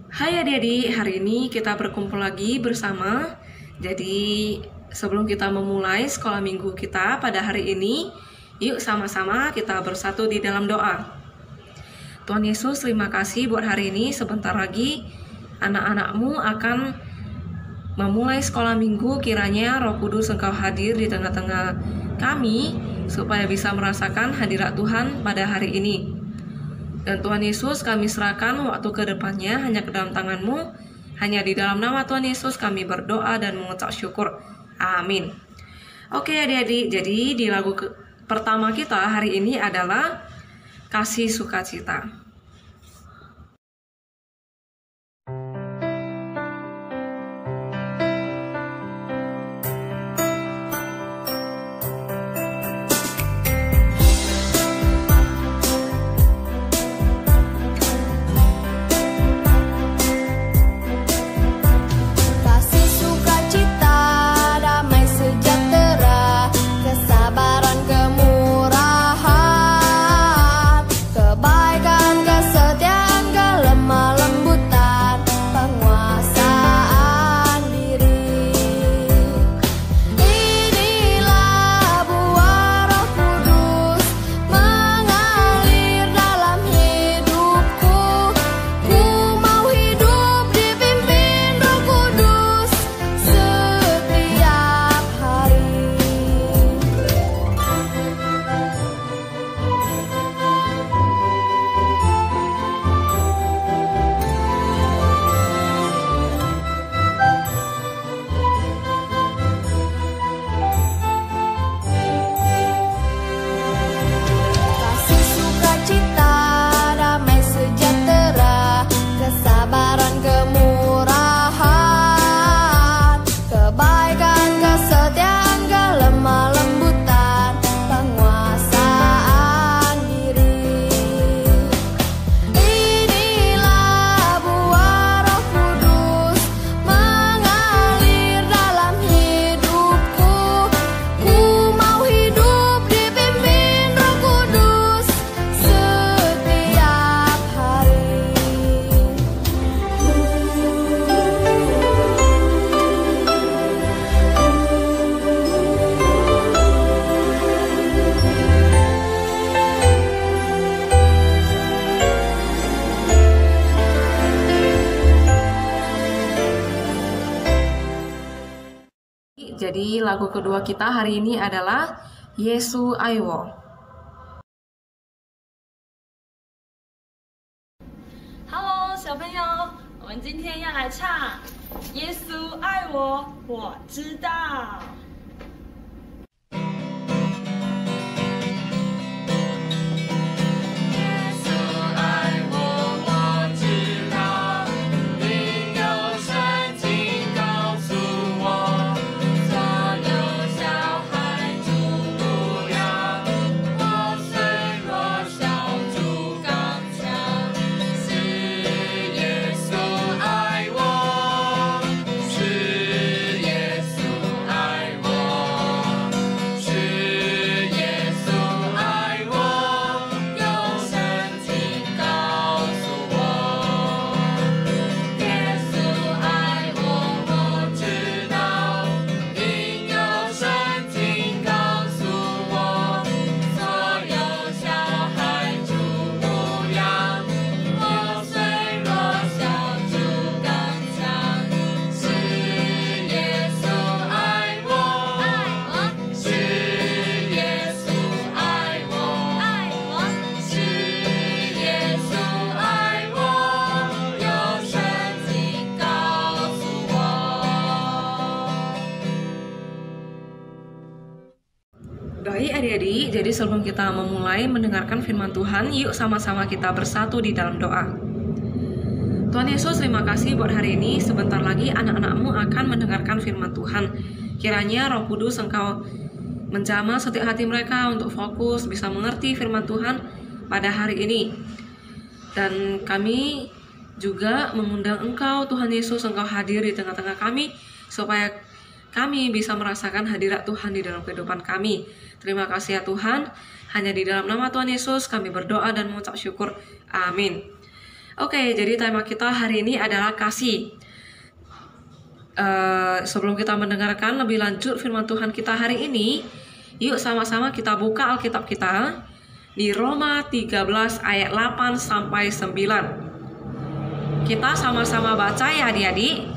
Hai adik-adik, hari ini kita berkumpul lagi bersama. Jadi sebelum kita memulai sekolah minggu kita pada hari ini, yuk sama-sama kita bersatu di dalam doa. Tuhan Yesus, terima kasih buat hari ini. Sebentar lagi anak-anakmu akan memulai sekolah minggu. Kiranya Roh Kudus Engkau hadir di tengah-tengah kami supaya bisa merasakan hadirat Tuhan pada hari ini. Dan Tuhan Yesus, kami serahkan waktu ke depannya hanya ke dalam tangan-Mu. Hanya di dalam nama Tuhan Yesus kami berdoa dan mengucap syukur. Amin. Oke adik-adik, jadi di lagu pertama kita hari ini adalah Kasih Sukacita. Jadi lagu kedua kita hari ini adalah Yesu Aiwo. 小朋友，我们今天要来唱《耶稣爱我，我知道》。Baik adik-adik, jadi sebelum kita memulai mendengarkan firman Tuhan, yuk sama-sama kita bersatu di dalam doa. Tuhan Yesus, terima kasih buat hari ini. Sebentar lagi anak-anakmu akan mendengarkan firman Tuhan. Kiranya Roh Kudus Engkau menjamah setiap hati mereka untuk fokus, bisa mengerti firman Tuhan pada hari ini. Dan kami juga mengundang Engkau, Tuhan Yesus, Engkau hadir di tengah-tengah kami, supaya kami bisa merasakan hadirat Tuhan di dalam kehidupan kami. Terima kasih ya Tuhan. Hanya di dalam nama Tuhan Yesus kami berdoa dan mengucap syukur. Amin. Oke, jadi tema kita hari ini adalah kasih. Sebelum kita mendengarkan lebih lanjut firman Tuhan kita hari ini, yuk sama-sama kita buka Alkitab kita di Roma 13 ayat 8 sampai 9. Kita sama-sama baca ya adik-adik.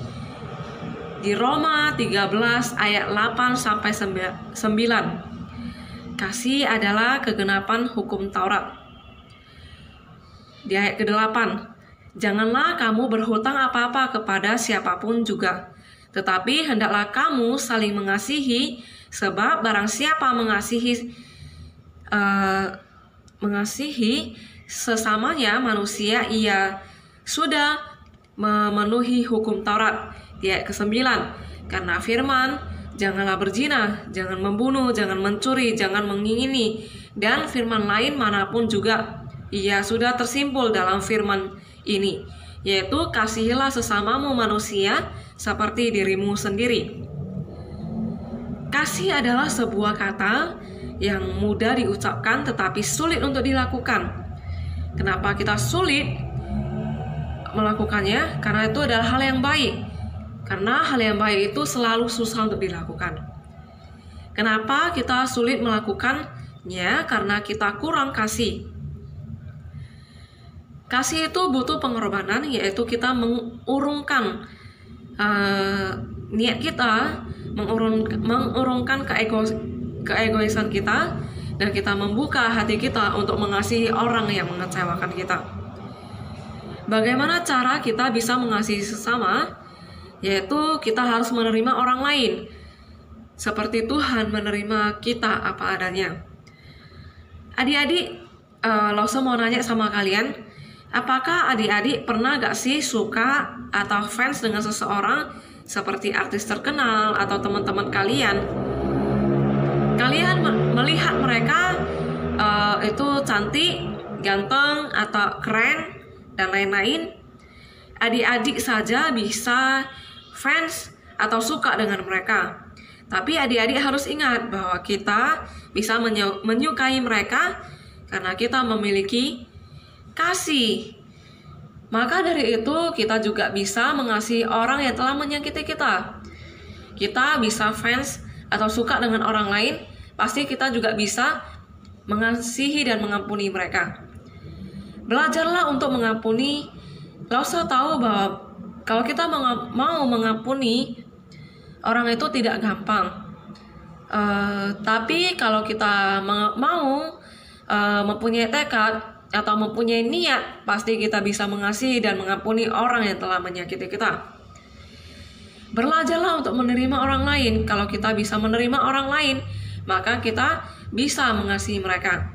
Di Roma 13 ayat 8 sampai 9. Kasih adalah kegenapan hukum Taurat. Di ayat ke-8, janganlah kamu berhutang apa-apa kepada siapapun juga, tetapi hendaklah kamu saling mengasihi, sebab barang siapa mengasihi sesamanya manusia, ia sudah memenuhi hukum Taurat. Di ayat ke-9, karena firman, janganlah berzina, jangan membunuh, jangan mencuri, jangan mengingini, dan firman lain manapun juga, ia sudah tersimpul dalam firman ini, yaitu kasihilah sesamamu manusia seperti dirimu sendiri. Kasih adalah sebuah kata yang mudah diucapkan tetapi sulit untuk dilakukan. Kenapa kita sulit melakukannya? Karena itu adalah hal yang baik. Karena hal yang baik itu selalu susah untuk dilakukan. Kenapa kita sulit melakukannya? Karena kita kurang kasih. Kasih itu butuh pengorbanan, yaitu kita mengurungkan niat kita, mengurungkan keegoisan kita, dan kita membuka hati kita untuk mengasihi orang yang mengecewakan kita. Bagaimana cara kita bisa mengasihi sesama? Yaitu kita harus menerima orang lain seperti Tuhan menerima kita apa adanya. Adik-adik, Lause mau nanya sama kalian, apakah adik-adik pernah gak sih suka atau fans dengan seseorang seperti artis terkenal atau teman-teman kalian? Kalian melihat mereka itu cantik, ganteng, atau keren, dan lain-lain. Adik-adik saja bisa fans atau suka dengan mereka. Tapi adik-adik harus ingat bahwa kita bisa menyukai mereka karena kita memiliki kasih. Maka dari itu kita juga bisa mengasihi orang yang telah menyakiti kita. Kita bisa fans atau suka dengan orang lain, pasti kita juga bisa mengasihi dan mengampuni mereka. Belajarlah untuk mengampuni. Lause tahu bahwa kalau kita mau mengampuni orang itu tidak gampang. Tapi kalau kita mau mempunyai tekad atau mempunyai niat, pasti kita bisa mengasihi dan mengampuni orang yang telah menyakiti kita. Belajarlah untuk menerima orang lain. Kalau kita bisa menerima orang lain, maka kita bisa mengasihi mereka.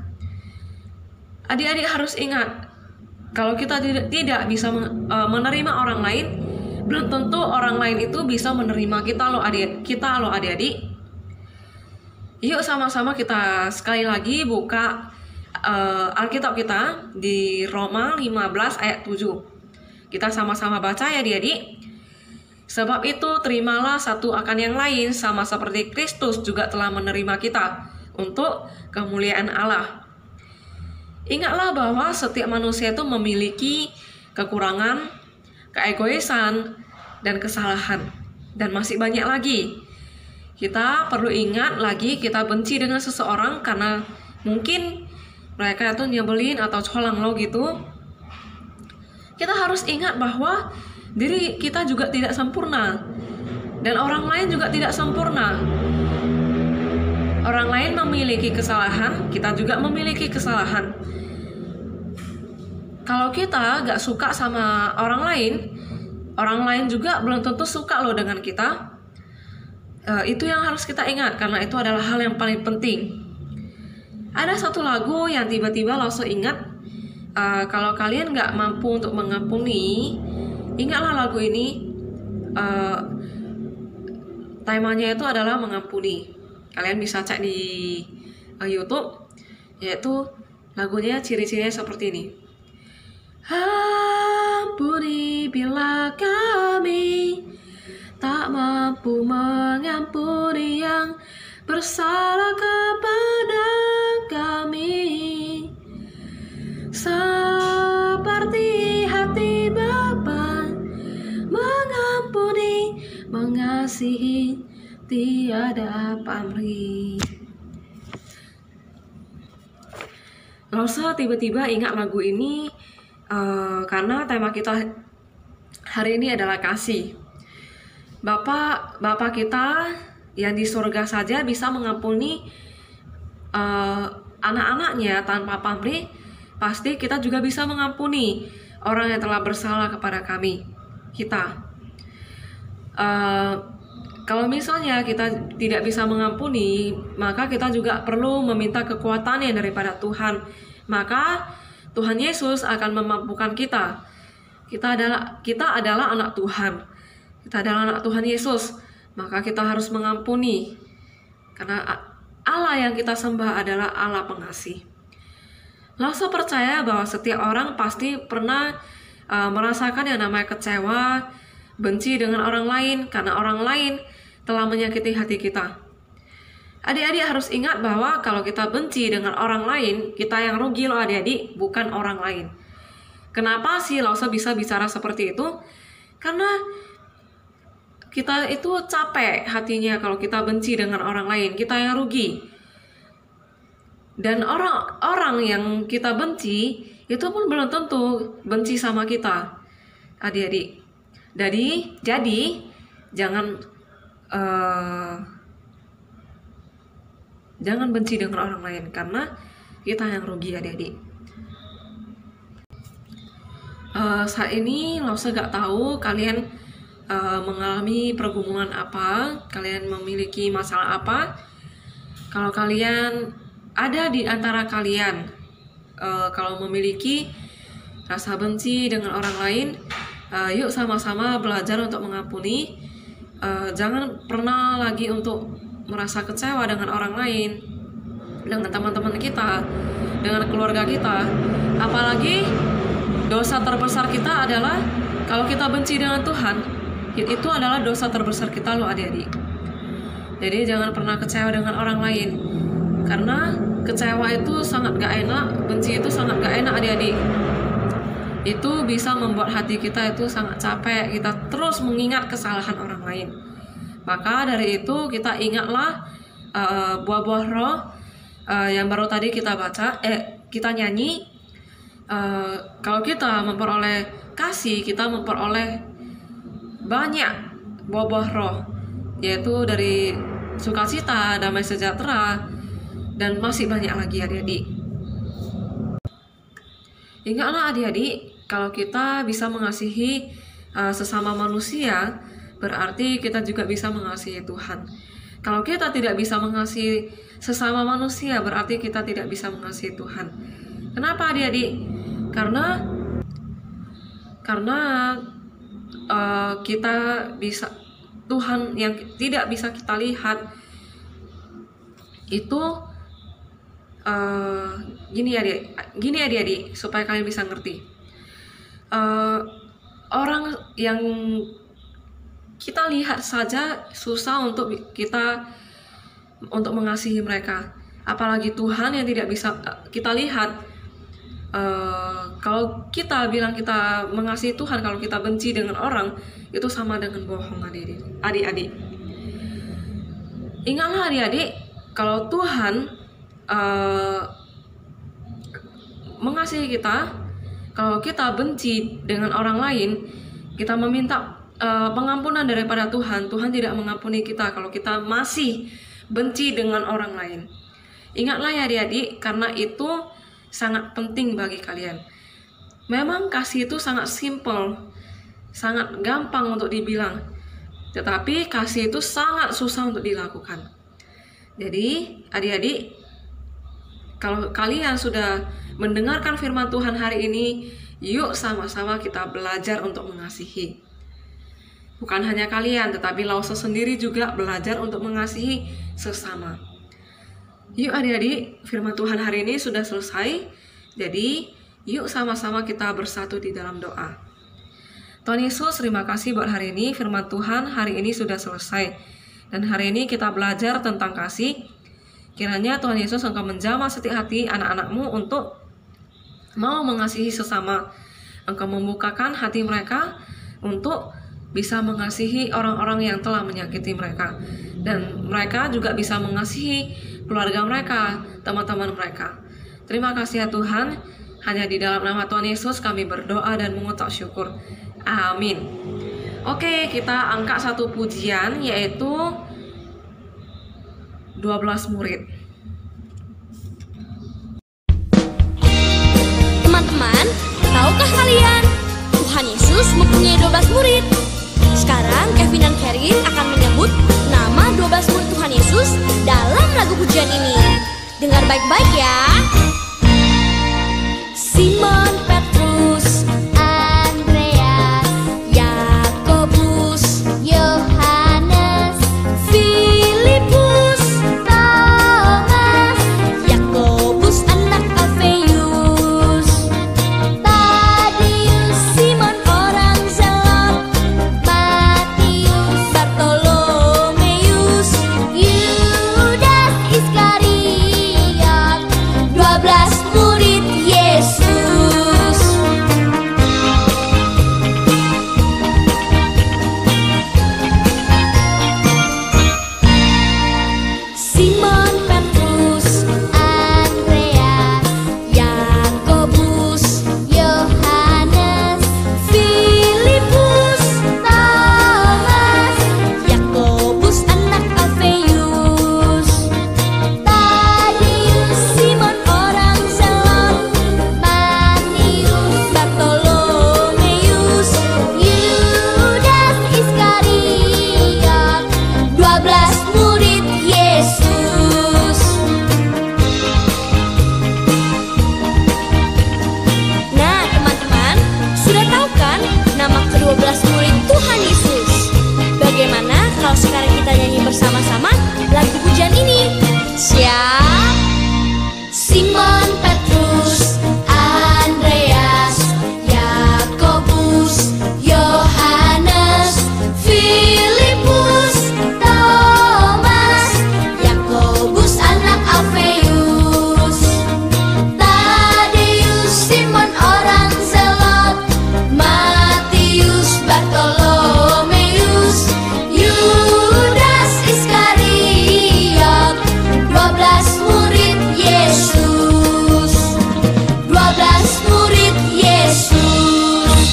Adik-adik harus ingat, kalau kita tidak bisa menerima orang lain, belum tentu orang lain itu bisa menerima kita loh adik-adik. Yuk sama-sama kita sekali lagi buka Alkitab kita di Roma 15 ayat 7. Kita sama-sama baca ya adik-adik. Sebab itu terimalah satu akan yang lain, sama seperti Kristus juga telah menerima kita untuk kemuliaan Allah. Ingatlah bahwa setiap manusia itu memiliki kekurangan, keegoisan, dan kesalahan, dan masih banyak lagi. Kita perlu ingat lagi, kita benci dengan seseorang karena mungkin mereka itu nyebelin atau colang lo gitu. Kita harus ingat bahwa diri kita juga tidak sempurna, dan orang lain juga tidak sempurna. Orang lain memiliki kesalahan, kita juga memiliki kesalahan. Kalau kita gak suka sama orang lain juga belum tentu suka loh dengan kita. Itu yang harus kita ingat, karena itu adalah hal yang paling penting. Ada satu lagu yang tiba-tiba langsung ingat, kalau kalian gak mampu untuk mengampuni, ingatlah lagu ini. Temanya itu adalah mengampuni. Kalian bisa cek di YouTube, yaitu lagunya ciri-cirinya seperti ini. Ampuni bila kami tak mampu mengampuni yang bersalah kepada kami, seperti hati kasih tiada pamrih. Lalu tiba-tiba ingat lagu ini karena tema kita hari ini adalah kasih. Bapa kita yang di surga saja bisa mengampuni anak-anaknya tanpa pamrih, pasti kita juga bisa mengampuni orang yang telah bersalah kepada kita. Kalau misalnya kita tidak bisa mengampuni, maka kita juga perlu meminta kekuatannya daripada Tuhan. Maka Tuhan Yesus akan memampukan kita. Kita adalah anak Tuhan. Kita adalah anak Tuhan Yesus. Maka kita harus mengampuni. Karena Allah yang kita sembah adalah Allah pengasih. Langsung percaya bahwa setiap orang pasti pernah merasakan yang namanya kecewa, benci dengan orang lain karena orang lain telah menyakiti hati kita. Adik-adik harus ingat bahwa kalau kita benci dengan orang lain, kita yang rugi loh adik-adik, bukan orang lain. Kenapa sih Lausa bisa bicara seperti itu? Karena kita itu capek hatinya kalau kita benci dengan orang lain, kita yang rugi. Dan orang yang kita benci itu pun belum tentu benci sama kita, adik-adik. Jadi jangan benci dengan orang lain karena kita yang rugi, adik-adik. Saat ini Lausa gak tahu kalian mengalami pergumulan apa, kalian memiliki masalah apa. Kalau kalian ada di antara kalian kalau memiliki rasa benci dengan orang lain, yuk sama-sama belajar untuk mengampuni. Jangan pernah lagi untuk merasa kecewa dengan orang lain, dengan teman-teman kita, dengan keluarga kita. Apalagi dosa terbesar kita adalah kalau kita benci dengan Tuhan, itu adalah dosa terbesar kita loh adik-adik. Jadi jangan pernah kecewa dengan orang lain, karena kecewa itu sangat gak enak, benci itu sangat gak enak adik-adik. Itu bisa membuat hati kita itu sangat capek, kita terus mengingat kesalahan orang lain. Maka dari itu kita ingatlah buah-buah roh yang baru tadi kita baca, kita nyanyi. Kalau kita memperoleh kasih, kita memperoleh banyak buah-buah roh, yaitu dari sukacita, damai sejahtera, dan masih banyak lagi adik-adik. Ingatlah adik-adik, kalau kita bisa mengasihi sesama manusia, berarti kita juga bisa mengasihi Tuhan. Kalau kita tidak bisa mengasihi sesama manusia, berarti kita tidak bisa mengasihi Tuhan. Kenapa adik-adik? Karena kita bisa, Tuhan yang tidak bisa kita lihat itu gini adik-adik, supaya kalian bisa ngerti. Orang yang kita lihat saja susah untuk mengasihi mereka, apalagi Tuhan yang tidak bisa kita lihat. Kalau kita bilang kita mengasihi Tuhan, kalau kita benci dengan orang, itu sama dengan bohong adik-adik. Ingatlah adik-adik, kalau Tuhan mengasihi kita, kalau kita benci dengan orang lain, kita meminta pengampunan daripada Tuhan, Tuhan tidak mengampuni kita kalau kita masih benci dengan orang lain. Ingatlah ya adik-adik, karena itu sangat penting bagi kalian. Memang kasih itu sangat simple, sangat gampang untuk dibilang, tetapi kasih itu sangat susah untuk dilakukan. Jadi adik-adik, kalau kalian sudah mendengarkan firman Tuhan hari ini, yuk sama-sama kita belajar untuk mengasihi. Bukan hanya kalian, tetapi Lausa sendiri juga belajar untuk mengasihi sesama. Yuk adik-adik, firman Tuhan hari ini sudah selesai. Jadi yuk sama-sama kita bersatu di dalam doa. Tuhan Yesus, terima kasih buat hari ini. Firman Tuhan hari ini sudah selesai. Dan hari ini kita belajar tentang kasih. Kiranya Tuhan Yesus Engkau menjamah setiap hati anak-anak-Mu untuk mau mengasihi sesama. Engkau membukakan hati mereka untuk bisa mengasihi orang-orang yang telah menyakiti mereka, dan mereka juga bisa mengasihi keluarga mereka, teman-teman mereka. Terima kasih ya Tuhan, hanya di dalam nama Tuhan Yesus kami berdoa dan mengucap syukur. Amin. Oke, kita angkat satu pujian, yaitu 12 murid. Teman-teman, tahukah kalian Tuhan Yesus mempunyai 12 murid? Sekarang Kevin dan Karin akan menyebut nama 12 murid Tuhan Yesus dalam lagu pujian ini. Dengar baik-baik ya. Simon Petrus, Andreas, Yakobus, Yohanes, Filipus, Thomas, Yakobus anak Alfeus, Tadius, Simon orang Zelot, Matius, Bartolomeus, Yudas Iskariot, 12 murid Yesus. Simon Petrus, Andreas, Yakobus, Yohanes, Filipus, Thomas, Yakobus anak Alfeus, Tadius, Simon orang Zelot, Matius, Bartolomeus, Yudas Iskariot, 12 murid Yesus. Nah, teman-teman, sudah tahu kan nama ke-12 murid Tuhan Yesus? Bagaimana kalau sekarang kita nyanyi bersama-sama lagu pujian ini? Siap? Simon Petrus, Andreas, Yakobus, Yohanes, Filipus, Thomas, Yakobus anak Alfeus, Tadius, Simon orang Zelot, Matius, Bartolomeus, Yudas Iskariot, 12 murid Yesus, 12 murid Yesus.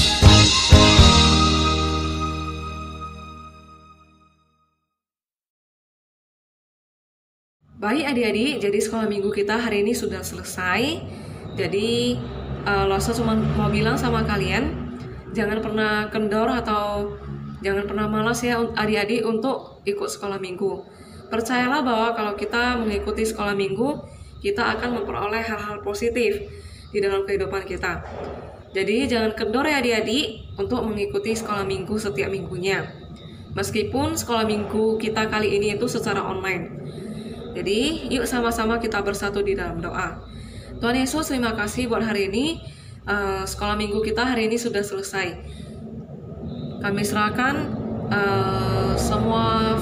Baik adik-adik, jadi sekolah minggu kita hari ini sudah selesai. Jadi Losa cuma mau bilang sama kalian, jangan pernah kendor atau jangan pernah malas ya adik-adik untuk ikut sekolah minggu. Percayalah bahwa kalau kita mengikuti sekolah minggu, kita akan memperoleh hal-hal positif di dalam kehidupan kita. Jadi jangan kendor ya adik-adik untuk mengikuti sekolah minggu setiap minggunya. Meskipun sekolah minggu kita kali ini itu secara online. Jadi, yuk sama-sama kita bersatu di dalam doa. Tuhan Yesus, terima kasih buat hari ini. Sekolah minggu kita hari ini sudah selesai. Kami serahkan semua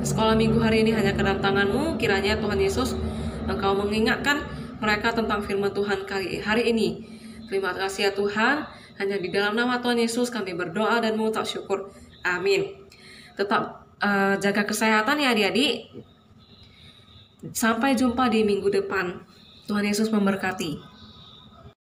sekolah minggu hari ini hanya ke dalam tangan-Mu. Kiranya Tuhan Yesus, Engkau mengingatkan mereka tentang firman Tuhan hari ini. Terima kasih ya Tuhan. Hanya di dalam nama Tuhan Yesus kami berdoa dan mengucap syukur. Amin. Tetap jaga kesehatan ya adik-adik. Sampai jumpa di minggu depan. Tuhan Yesus memberkati.